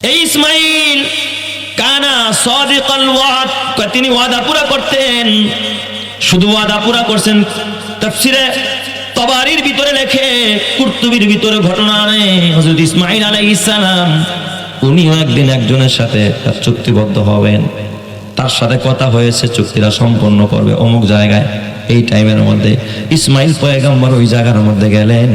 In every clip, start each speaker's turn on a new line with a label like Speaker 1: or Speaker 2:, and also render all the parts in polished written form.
Speaker 1: এই ইসমাইল কানা সাদিকাল ওয়াদ, তিনি ওয়াদা পুরা করতেন। শুধু ওয়াদা পুরা করছেন তাফসিরে তবারির ভিতরে লেখে, কুরতুবির ভিতরে ঘটনা আনে। হযরত ইসমাইল আলাইহিস সালাম উনিও একদিন একজনের সাথে চুক্তিবদ্ধ হবেন, তার সাথে কথা হয়েছে চুক্তিটা সম্পন্ন করবে অমুক জায়গায় এই টাইমের মধ্যে। ইসমাইল পয়গম্বর ওই জায়গার মধ্যে গেলেন,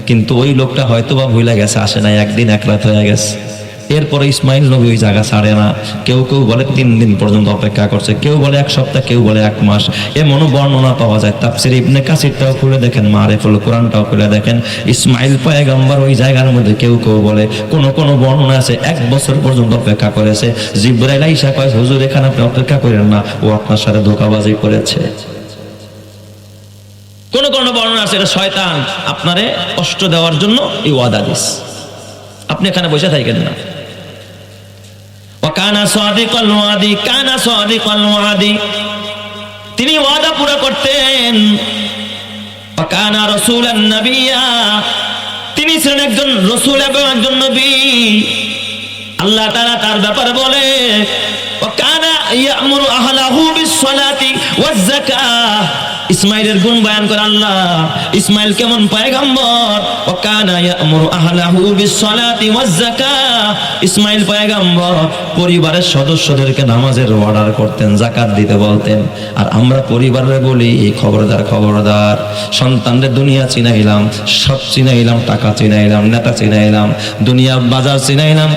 Speaker 1: কিন্তু ওই লোকটা হয়তো বা ভুলে গেছে, আসে নাই, একদিন এক রাত হয়ে গেছে। এরপরে ইসমাইল নবী ওই জায়গা ছাড়ে না। কেউ কেউ বলে 3 দিন পর্যন্ত অপেক্ষা করছে, কেউ বলে 1 সপ্তাহ, কেউ বলে 1 মাস, এমনও বর্ণনা পাওয়া যায়। তাফসীর ইবনে কাসিরটাও খুলে দেখেন, মারিফুল কোরআনটাও খুলে দেখেন, ইসমাইল পয়গম্বর ওই জায়গার মধ্যে কেউ কেউ বলে, কোন বর্ণনা আছে 1 বছর পর্যন্ত অপেক্ষা করেছে। জিবরাইল আইসা কয়, হুজুর এখানে আপনি অপেক্ষা করেন না, ও আপনার সাথে ধোঁকাবাজি করেছে। কোন বর্ণনা আছে এটা শয়তান আপনারে কষ্ট দেওয়ার জন্য এই ওয়াদা দিস, আপনি এখানে বসে থাকেন না। কানা সাদিকাল ওয়াদি, কানা সাদিকাল ওয়াদি, তিনি ওয়াদা পুরা করতেন। কানা রাসূলান নবিয়্যা, তিনি ছিলেন একজন রাসূল এবং একজন নবী। আল্লাহ তাআলা তার ব্যাপারে বলে, কানা ইয়ামুরু আহলাহু বিস-সালাতি ওয়াজ-যাকাহ। ইসমাইলের গুণ বয়ান করে আল্লাহ, ইসমাইল কেমন পয়গম্বর। ও কানা ইয়ামুরু আহলাহু বিস-সালাতি ওয়াজ-যাকাহ, ইসমাইল পয়গম্বর পরিবারের সদস্যদেরকে নামাজের অর্ডার করতেন, যাকাত দিতে বলতেন। আর আমরা পরিবারে বলি, খবরদার খবরদার, সন্তানদের দুনিয়া চিনাইলাম, সব চিনাইলাম, টাকা চিনাইলাম, নেতা চিনাইলাম, দুনিয়া বাজার চিনাইলাম,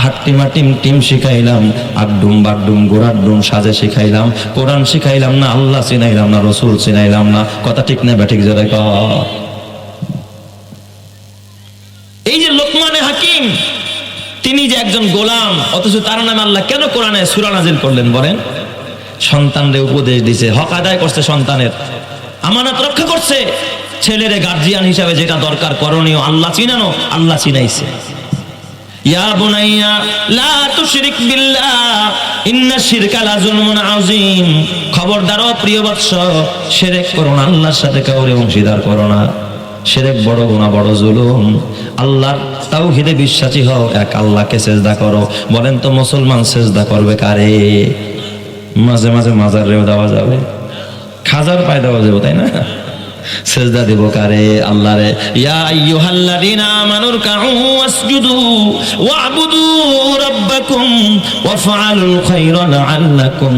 Speaker 1: হাট্টিমাটিম টিম শিখাইলাম, আড্ডুম বাড্ডুম গোড়াড্ডুম সাজে শিখাইলাম, কোরআন শিখাইলাম না, আল্লাহ চিনাইলাম না, রসুল চিনাইলাম না। কথা ঠিক না ব্যাঠিক জোরে কর। এই যে লোকমানে হাকিম, তিনি যে একজন গোলাম, অথচ তার নামে আল্লাহ কেন কোরআনে সূরা নাজিল করলেন বলেন? সন্তানদের উপদেশ দিছে, হক আদায় করছে, সন্তানের আমানত রক্ষা করছে, ছেলেরে গার্জিয়ান হিসাবে যেটা দরকার করণীয় আল্লাহ চিনানো, আল্লাহ চিনাইছে। ইয়া বুনাইয়া লা তুশরিক বিল্লাহ ইন্নাশ শিরকা লাযুলমুন আযীম, খবরদার ও প্রিয় বৎস, শিরক করো না, আল্লাহর সাথে কাউরে অংশীদার করো না। শিরক বড় গুনাহ, বড় জুলুম। আল্লাহর তাওহীদে বিশ্বাসী হও, এক আল্লাহকে সিজদা করো। বলেন তো মুসলমান সিজদা করবে কারে? মাঝে মাঝে মাজারেও দেওয়া যাবে, খাজার পায় দেওয়া যাবে, তাই না? সিজদা দেব কারে? আল্লাহরে। ইয়া আইয়ুহাল্লাযীনা আমানুর কাউ ওয়াসজুদু ওয়া'বুদু রাব্বাকুম ওয়াফআলুল খায়রা লাআল্লাকুম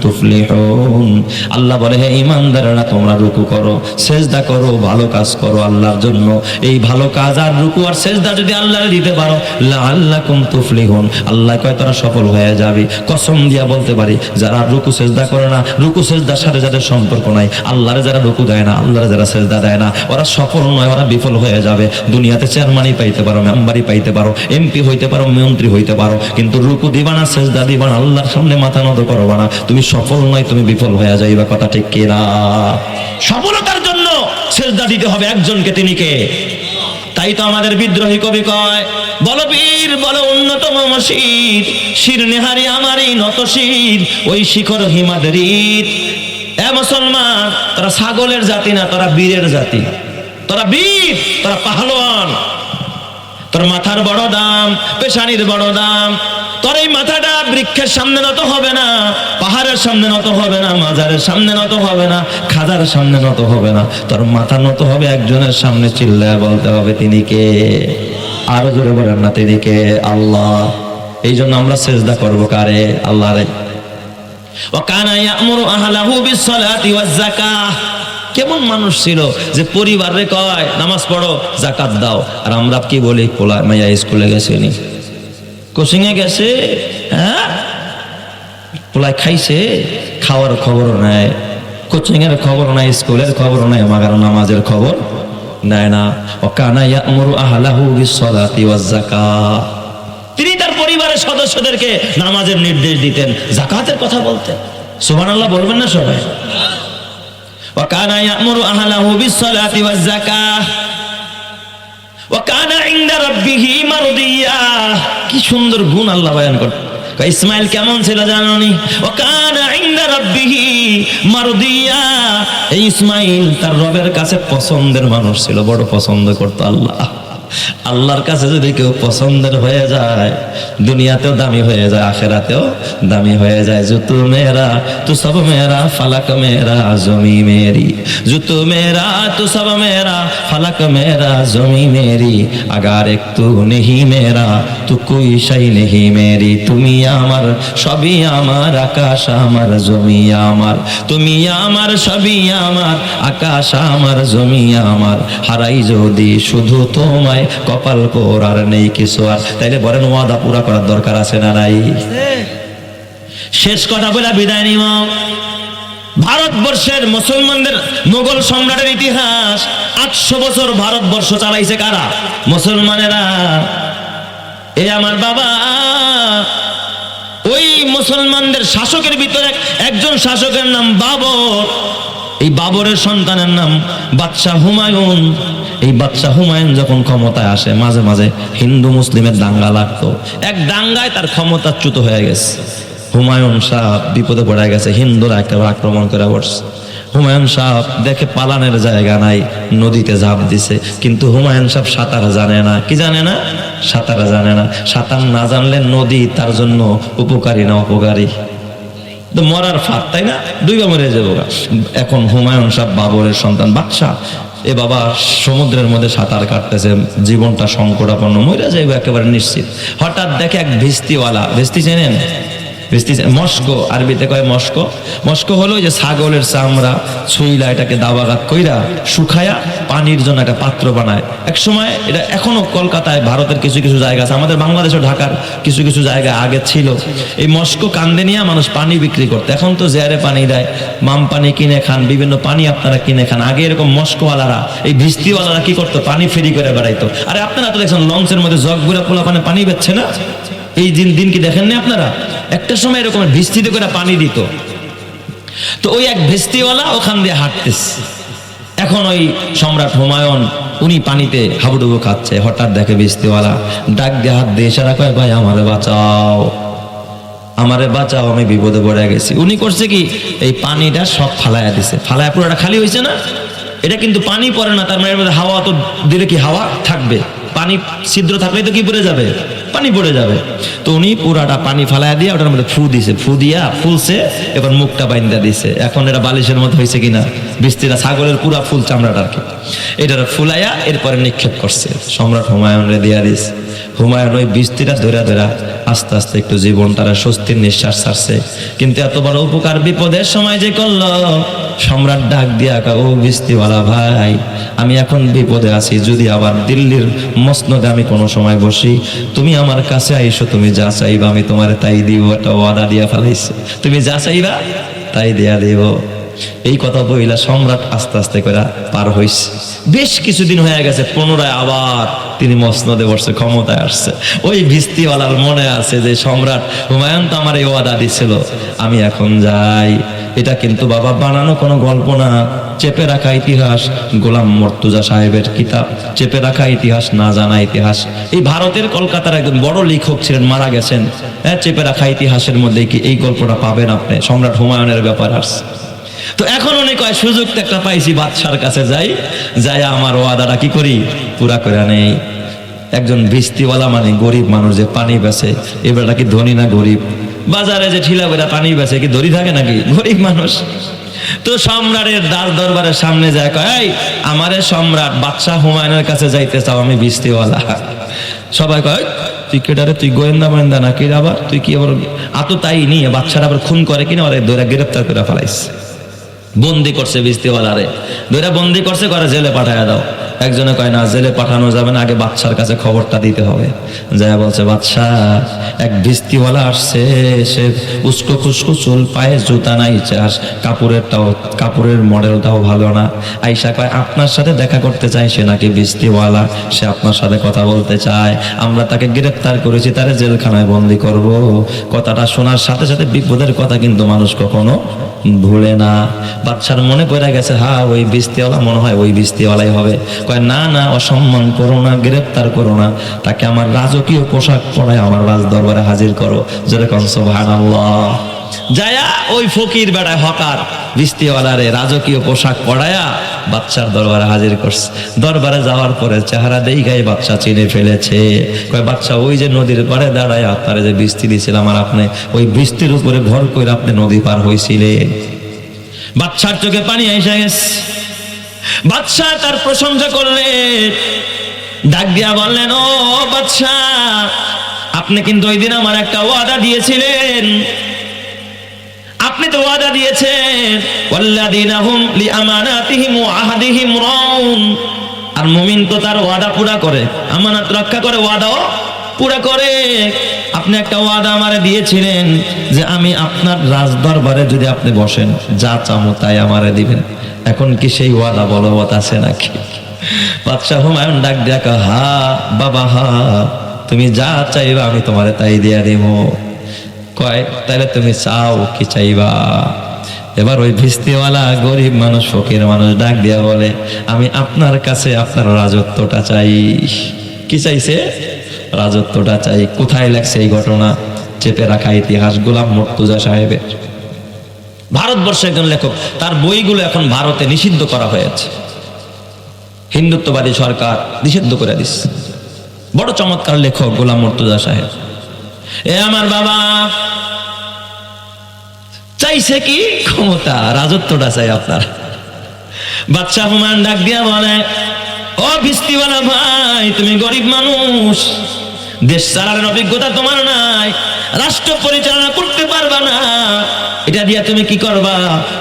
Speaker 1: তুফলিহুন। আল্লাহ বলে, হে ঈমানদাররা, তোমরা রুকু করো, সিজদা করো, ভালো কাজ করো আল্লাহর জন্য। এই ভালো কাজ আর রুকু আর সিজদা যদি আল্লাহরে দিতে পারো, লাআল্লাকুম তুফলিহুন, আল্লাহ কয় তোরা সফল হয়ে যাবি। কসম দিয়া বলতে পারি, যারা রুকু সিজদা করে না, রুকু সিজদার সাথে যাদের সম্পর্ক নাই, আল্লাহরে যারা রুকু দেয় না, আল্লাহরে যারা সিজদা দেয় না, ওরা সফল নয়, ওরা বিফল হয়ে যাবে। দুনিয়াতে চেয়ারম্যানই পাইতে পারো, মেম্বারই পাইতে পারো, এমপি হইতে পারো, মন্ত্রী হইতে পারো, কিন্তু রুকু দিবা না, সিজদা দিবা না, আল্লাহর সামনে মাথা নত করবা না, তুমি সফল নয়, তুমি বিফল হয়ে যাইবা। কথা ঠিক কি না? সফলতার জন্য সিজদা দিতে হবে একজনকে, তিনি কে? তাই তো আমাদের বিদ্রোহী কবি কয়, বল বীর বল অন্যতম মসজিদ, শির নেহারি আমারই নত শির, ওই শিখর হিমাদের ঈদ। এ মুসলমান, তোরা ছাগলের জাতি না, তোরা বীরের জাতি, তোরা বীর, তোরা পাহলোয়ান। তোর মাথার বড় দাম, পেশানির বড় দাম। তোর এই মাথাটা বৃক্ষের সামনে নত হবে না, পাহাড়ের সামনে নত হবে না, মাজারের সামনে নত হবে না, খাজার সামনে নত হবে না। তোর মাথা নত হবে একজনের সামনে, চিল্লায় বলতে হবে তিনি কে? আরো জোরে বলেন না, তিনি কে? আল্লাহ। এই জন্য আমরা সিজদা করব কারে? আল্লাহরে। ওয়াকানা ইয়ামুরু আহলাহু বিস-সালাতি ওয়াজ-যাকাহ, কেমন মানুষ ছিল যে পরিবারে কয় নামাজ পড়ো, যাকাত দাও। আর আমরা কি বলি? পোলা মাইয়া স্কুলে গেছেনি, কোচিং এ গেছে, হ্যাঁ, পোলায় খাইছে, খাওয়ার খবর নাই, কোচিং এর খবর নাই, স্কুলের খবর নাই, মাগার নামাজের খবর নেয় না। ওয়াকানা ইয়ামুরু আহলাহু বিস-সালাতি ওয়াজ-যাকাহ, তিনি তার পরিবারের সদস্যদেরকে নামাজের নির্দেশ দিতেন, যাকাতের কথা বলতেন। সুবহানাল্লাহ বলবেন না সবাই? ওয়া কানা ইয়ামুরু আহলাহু বিস-সালাতি ওয়াজ-যাকাহ ওয়া কানা ইনদা রাব্বিহি মারদিয়া। কি সুন্দর গুণ আল্লাহ বয়ান করেন। ইসমাইল কেমন ছিল জানোনি? ওয়া কানা ইনদা রাব্বিহি মারদিয়া, এই ইসমাইল তার রবের কাছে পছন্দের মানুষ ছিল, বড় পছন্দ করতো আল্লাহ। আল্লাহর কাছে যদি কেউ পছন্দের হয়ে যায়, দুনিয়াতেও দামি হয়ে যায়, আখেরাতেও দামি হয়ে যায়। জুতু মেরা তু সব মেরা, ফালাক মেরা জমি মেরি। জুতু মেরা তু সব মেরা, ফালাক মেরা জমি মেরি। আগার এক তু নেহি মেরা, তু কোই শাই নেহি মেরি। তুমি আমার, সবই আমার, আকাশ আমার, জমি আমার। তুমি আমার, সবই আমার, আকাশ আমার, জমি আমার। হারাই যদি শুধু তোমায়, কপাল পোড়ার নেই কিছু আর। তাইলে বলেন ওয়াদা পুরা করার দরকার আছে না নাই? শেষ কথা বলে বিদায় নিব। ভারতবর্ষের মুসলমানদের, মুঘল সম্রাটের ইতিহাস, 800 বছর ভারতবর্ষ চালাইছে কারা? মুসলমানেরা। এ আমার বাবা, ওই মুসলমানদের শাসকের ভিতরে একজন শাসকের নাম বাবর। এই বাবরের সন্তানের নাম বাদশাহ হুমায়ুন। এই বাদশাহ হুমায়ুন যখন ক্ষমতায় আসে, মাঝে মাঝে হিন্দু মুসলিমের দাঙ্গা লাগতো। এক দাঙ্গায় তার ক্ষমতাচ্যুত হয়ে গেছে। হুমায়ুন শাহ বিপদে পড়ে গেছে, হিন্দুরা একেবারে আক্রমণ করে বসছে। হুমায়ুন শাহ দেখে পালানের জায়গা নাই, নদীতে ঝাঁপ দিছে। কিন্তু হুমায়ুন শাহ সাঁতার জানে না। কি জানে না? সাঁতার জানে না। সাঁতার না জানলে নদী তার জন্য উপকারী না অপকারী? তো মরার ফাঁদ, তাই না? দুইবার মরে যাবো। এখন হুমায়ুন শাহ বাবরের সন্তান বাদশাহ, এ বাবা সমুদ্রের মধ্যে সাঁতার কাটতেছে, জীবনটা সংকটাপন্ন, মরে যাইব একেবারে নিশ্চিত। হঠাৎ দেখে এক ভিস্তিওয়ালা, ভিস্তি চেনেন? মস্কো, আরবিতে কয় মস্কো। মস্কো হলো যে ছাগলের চামড়া ছুইলা এটাকে দাবাগাত কইরা শুকায়া পানির জন্য একটা পাত্র বানায়। এক সময় এটা এখনো কলকাতায়, ভারতের কিছু কিছু জায়গা আছে, আমাদের বাংলাদেশের ঢাকার কিছু কিছু জায়গায় আগে ছিল। এই মস্কো কান্দে নিয়ে মানুষ পানি বিক্রি করতে। এখন তো জেয়ারে পানি দেয়, মাম পানি কিনে খান, বিভিন্ন পানি আপনারা কিনে খান। আগে এরকম মস্কোওয়ালারা, এই ভিস্তিওয়ালারা কি করতো? পানি ফেরি করে বেড়াইতো। আরে আপনারা তো দেখছেন লঞ্চের মধ্যে জগ গুড়া পোলা পানি বেচ্ছে না? এই দিন কি দেখেননি আপনারা? একটা সময় এরকম ভিস্তিতে করে পানি দিত। তো ওই এক ভিস্তিওয়ালা ওখান দিয়ে হাঁটতেছে। এখন ওই সম্রাট হুমায়ুন উনি পানিতে হাবুডুবু খাচ্ছে। হঠাৎ দেখে ভিস্তিওয়ালা, ডাক দিয়ে হাত দিয়ে ইশারা করে, ভাই আমারে বাঁচাও, আমারে বাঁচাও, আমি বিপদে পড়ে গেছি। উনি করছে কি, এই পানিটা সব ফালাইয়া দিছে। ফালাইয়া পুরোটা খালি হয়েছে না? এটা কিন্তু পানি পড়ে না, তার মানে এর মধ্যে হাওয়া তো দিলে কি হাওয়া থাকবে? পানি ছিদ্র থাকলে তো কি পড়ে যাবে? পানি পড়ে যাবে। তো উনি পুরাটা পানি ফালাইয়া দিয়ে ওটার মধ্যে ফু দিছে, ফু দিয়া ফুলছে, এবার মুখটা বাইন্দা দিছে। এখন এটা বালিশের মতো হয়েছে কিনা, বিস্তিরা ছাগলের পুরা ফুল চামড়াটা আর কি, এটা ফুলাইয়া এরপরে নিক্ষেপ করছে। সম্রাট হুমায়ুনরে দিয়া দিছে। হুমায়ুন ওই বিস্তিরা ধরা ধরা আস্তে আস্তে একটু জীবনটারা স্বস্তির নিঃশ্বাস ছাড়ছে। কিন্তু এত বড় উপকার বিপদের সময় যে করলো, সম্রাট ডাক দিয়া কা, ও বিস্তিওয়ালা ভাই, আমি এখন বিপদে আছি, যদি আবার দিল্লির মসনদে আমি কোনো সময় বসি, তুমি আমার কাছে আইসো, তুমি যা চাইবা আমি তোমার তাই দিব। একটা ওয়াদা দিয়া ফেলাইছে, তুমি যা চাইবা তাই দিয়া দিব। এই কথা বইলা সম্রাট আস্তে আস্তে করে পার হইছে। বেশ কিছুদিন হয়ে গেছে, পুনরায় আবার তিনি মসনদে বসে, ক্ষমতায় আসছে। ওই ভিস্তিওয়ালার মনে আছে যে সম্রাট হুমায়ুন তো আমার এই ওয়াদা দিছিল, আমি এখন যাই। এটা কিন্তু বাবা বানানো কোনো গল্প না, চেপে রাখা ইতিহাস। গোলাম মর্তুজা সাহেবের কিতাব চেপে রাখা ইতিহাস, না জানা ইতিহাস। এই ভারতের কলকাতার একজন বড় লেখক ছিলেন, মারা গেছেন। হ্যাঁ, চেপে রাখা ইতিহাসের মধ্যে কি এই গল্পটা পাবেন আপনি, সম্রাট হুমায়ুনের ব্যাপার আসছে। তো এখন উনি কয়, সুযোগ তো একটা পাইছি, বাদশার কাছে যাই, যাই আমার ওয়াদাটা কি করি, পুরা করে নেই। একজন ভিস্তিওয়ালা মানে গরিব মানুষ যে পানি বেচে, এবারটা কি ধনী না গরিব? বাজারে যে ঠিলা বেড়া পানি বেচে কি ধনী থাকে নাকি? গরিব মানুষ। তো সম্রাটের দাস দরবারের সামনে যায়, কয়, এই আমারে সম্রাট বাদশাহ হুমায়ুনের কাছে যাইতে চাও, আমি ভিস্তিওয়ালা। সবাই কয়, তুই কেটারে, তুই গোয়েন্দা মোয়েন্দা নাকি? আবার তুই কি আবার আতো তাই নিয়ে বাদশারা আবার খুন করে কিনা, ওরা ধরে গ্রেপ্তার করে ফেলাইছে, বন্দি করছে। ভিস্তিওয়ালারে ধরে বন্দি করছে, করে জেলে পাঠায় দাও। একজনে কয়, না জেলে পাঠানো যাবে না, আগে বাদশার কাছে খবরটা দিতে হবে। যায় বলছে, বাদশাহ এক ভিস্তিওয়ালা আসছে, সে উস্কো খুস্কো চুল, পায়ে জুতা নাই, চাষ কাপড়ের মডেলটাও ভালো না। আইসা কয়, আপনার সাথে দেখা করতে চাই, সে নাকি ভিস্তিওয়ালা, সে আপনার সাথে কথা বলতে চায়। আমরা তাকে গ্রেফতার করেছি, তারে জেলখানায় বন্দি করব। কথাটা শোনার সাথে সাথে বিপদের কথা কিন্তু মানুষ কখনো ভুলে না। বাদশার মনে পড়ে গেছে, হ্যাঁ ওই ভিস্তিওয়ালা মনে হয় ওই ভিস্তিওয়ালাই হবে। কয়, না না, অসম্মান করো না, গ্রেফতার করো না, তাকে আমার রাজকীয় পোশাক পরায় আমার রাজ দরবারে হাজির করো। যেরকম সুবহানাল্লাহ। যায়া ওই ফকির বেড়ায় হকার, বৃষ্টিওয়ালারে রাজকীয় পোশাক পরায়া বাদশার দরবারে হাজির করছে। দরবারে যাওয়ার পরে চেহারা দেখাই বাদশা চিনে ফেলেছে। কয় বাদশা, ওই যে নদীর পাড়ে দাঁড়ায় আপনারে যে বৃষ্টি দিয়েছিলাম আর আপনি ওই বৃষ্টির উপরে ভর করে আপনি নদী পার হয়েছিলেন। বাদশার চোখে পানি এসে গেছে। বাদশা তার প্রশংসা করলেন, ডাক দিয়া বললেন, ও বাদশা, আপনি কিন্তু ওই দিন আমার একটা ওয়াদা দিয়েছিলেন। আপনি তো ওয়াদা দিয়েছেন, ওয়াল্লাযীনা হুম লিআমানাতিহিম ওয়া আহদিহিম রাউন। আর মুমিন তো তার ওয়াদা পুরা করে, আমানত রক্ষা করে, ওয়াদাও পুরা করে। আপনি একটা ওয়াদা আমারে দিয়েছিলেন যে আমি আপনার রাজদরবারে যদি আপনি বসেন, যা চামো তাই আমারে দিবেন। এখন কি সেই ওয়াদা বলবৎ আছে নাকি? বাদশা হুমায়ুন ডাক দিয়া কয়, হা বাবা হা, তুমি যা চাইবা আমি তোমারে তাই দিয়া দিব। কয়, তাহলে তুমি চাও কি চাইবা? এবার ওই ভিস্তিওয়ালা গরিব মানুষ, ফকির মানুষ ডাক দিয়া বলে, আমি আপনার কাছে আপনার রাজত্বটা চাই। কি চাইছে? রাজত্বটা চাই। কোথায় লেখছে এই ঘটনা? চেপে রাখা ইতিহাস, গোলাম মুর্তজা সাহেবের। ভারতবর্ষের একজন লেখক, তার বইগুলো এখন ভারতে নিষিদ্ধ করা হয়েছে। হিন্দুত্ববাদী সরকার নিষিদ্ধ করে দিচ্ছে। বড় চমৎকার লেখক গোলাম মুর্তজা সাহেব। এ আমার বাবা চাইছে কি? ক্ষমতা, রাজত্বটা চাই আপনার। বাদশা হুমায়ুন ডাক দিয়া বলে, ও ভিস্তিওয়ালা ভাই, তুমি গরিব মানুষ, দেশ চালানোর অভিজ্ঞতা তোমার নাই, রাষ্ট্র পরিচালনা করতে পারবা না, এটা দিয়া তুমি কি করবা?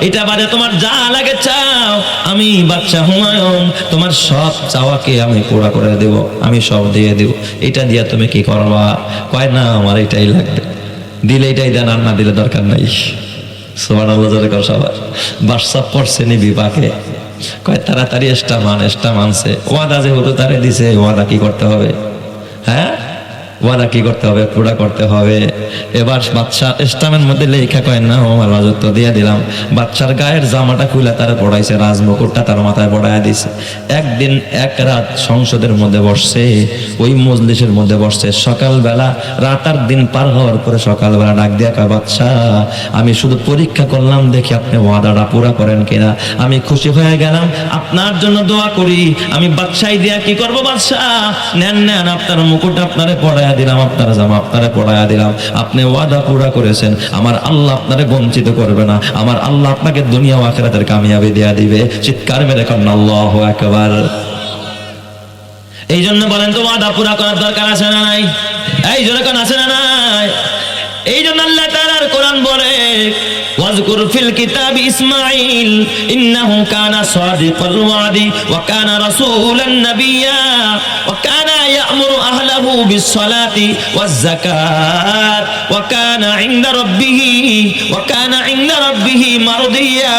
Speaker 1: এটা বাদে তোমার যা লাগে চাও, আমি বাদশা হুমায়ুন তোমার সব চাওয়াকে আমি পুরা করে দেব, আমি সব দিয়ে দেব, এটা দিয়া তুমি কি করবা? কয়, না আমার এটাই লাগবে, দিলে এটাই দেন, আর না দিলে দরকার নাই। সুবহানাল্লাহ, জোরে কর সবাই। বাদশা পড়ছে নি বিপাকে, কয় তাড়াতাড়ি এস্টা মানছে। ওয়াদা যেহেতু তারে দিছে, ওয়াদা কি করতে হবে? হ্যাঁ, ওয়াদা কি করতে হবে? পুরা করতে হবে। এবার বাদশা ইসলামের মধ্যে লেখা, কয় না আমার রাজত্ব দিয়ে দিলাম। বাদশার গায়ের জামাটা খুলে তারা পড়াইছে, রাজমুকুটটা তার মাথায় পড়াইয়া দিছে। একদিন এক রাত সংসদের মধ্যে বসছে, ওই মজলিসের মধ্যে বসছে। সকালবেলা, রাত আর দিন পার হওয়ার পরে সকালবেলা ডাক দিয়া কয়, বাদশা, আমি শুধু পরীক্ষা করলাম দেখি আপনি ওয়াদাটা পুরা করেন কিনা। আমি খুশি হয়ে গেলাম, আপনার জন্য দোয়া করি। আমি বাদশাই দিয়া কি করবো? বাদশা নেন নেন, আপনার মুকুট আপনারে পড়াইয়া দিলাম, আপনার জামা আপনারে পড়াইয়া দিলাম। আপনি ওয়াদা পুরা করেছেন, আমার আল্লাহ আপনারে বঞ্চিত করবে না, আমার আল্লাহ আপনাকে দুনিয়া ও আখিরাতের কামিয়াবি দেয়া দিবে। চিৎকার মেরে করেন আল্লাহু আকবার। এই জন্য বলেন তো, ওয়াদা পুরা করার দরকার আছে না নাই? এই জন্য কোন আছে না নাই? এই জন্য আল্লাহ তাআলার কোরআন বলে, ওয়াজকুর ফিল কিতাবি ইসমাঈল ইন্নাহু কানা সাদিকাল ওয়াদি ওয়া কানা রাসূলান নাবিয়্যা ওয়া কানা ইয়া'মুরু আহলাহু বিস-সালাতি ওয়াজ-যাকাত ওয়া কানা 'ইনদা রাব্বিহি মারদিয়্যা।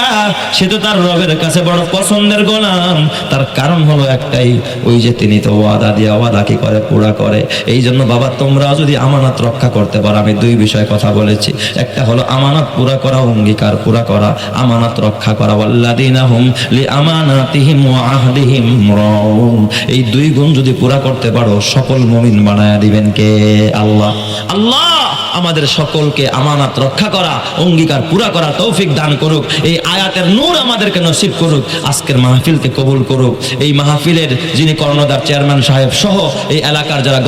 Speaker 1: সে তো তার রবের কাছে বড় পছন্দের গোলাম। তার কারণ হলো একটাই, ওই যে তিনি তো ওয়াদা দিয়া ওয়াদা কি করে? পুরা করে। এই জন্য বাবা, তোমরা যদি আমানত রক্ষা করতে পারো, আমি দুই বিষয়ে কথা বলেছি, একটা হলো আমানত পুরা করা, অঙ্গীকার পুরা করা, আমানত রক্ষা করা। ওয়াল্লাযীনা হুম লিআমানাতিহিম ওয়া আহদিহিম রাউন। এই দুই গুণ যদি পুরা করতে পারো, সকল মুমিন বানায়া দিবেন কে? আল্লাহ। আল্লাহ আমাদের সকলকে আমানত রক্ষা করা, অঙ্গীকার পুরা করা তৌফিক দান করুক। এই আয়াতের নূর আমাদেরকে নসিব করুক। আজকের মাহফিলকে কবুল করুক। এই মাহফিলের যিনি কর্ণধার চেয়ারম্যান সাহেব সহ এই এলাকার যারা